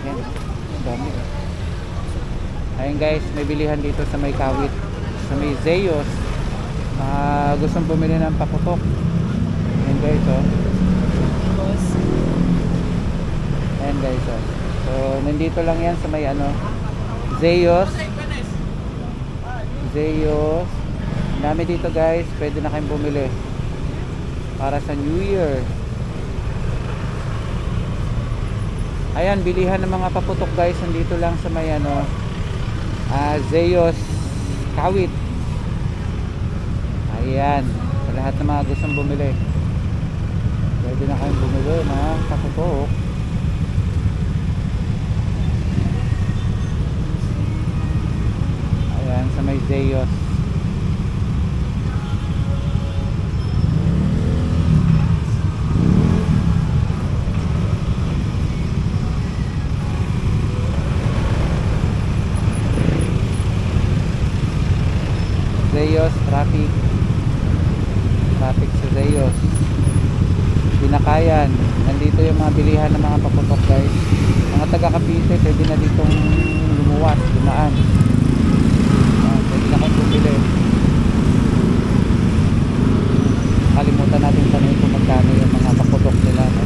Yan. Dami. Ayun guys, may bilihan dito sa may Kawit, sa may Zeus. Gustong bumili ng paputok. Ayan guys, oh. Ayan guys, oh. So, nandito lang yan sa may Zeus. Zeus. Dami dito guys, pwede na kayong bumili para sa New Year. Ayan, bilihan ng mga paputok guys, nandito lang sa may Zeus Kawit. Ayan, sa lahat ng mga gustong bumili, pwede na kayong bumili ng paputok. Ayan, sa may Zeus. Zeus, traffic sa Zeus. Binakayan, nandito yung mga bilihan ng mga paputok guys. Mga taga Cavite, pwede na ditong lumuwas, dumaan. Pwede na kayong bumili. Kalimutan natin tanong kung magkano yung mga paputok nila, no?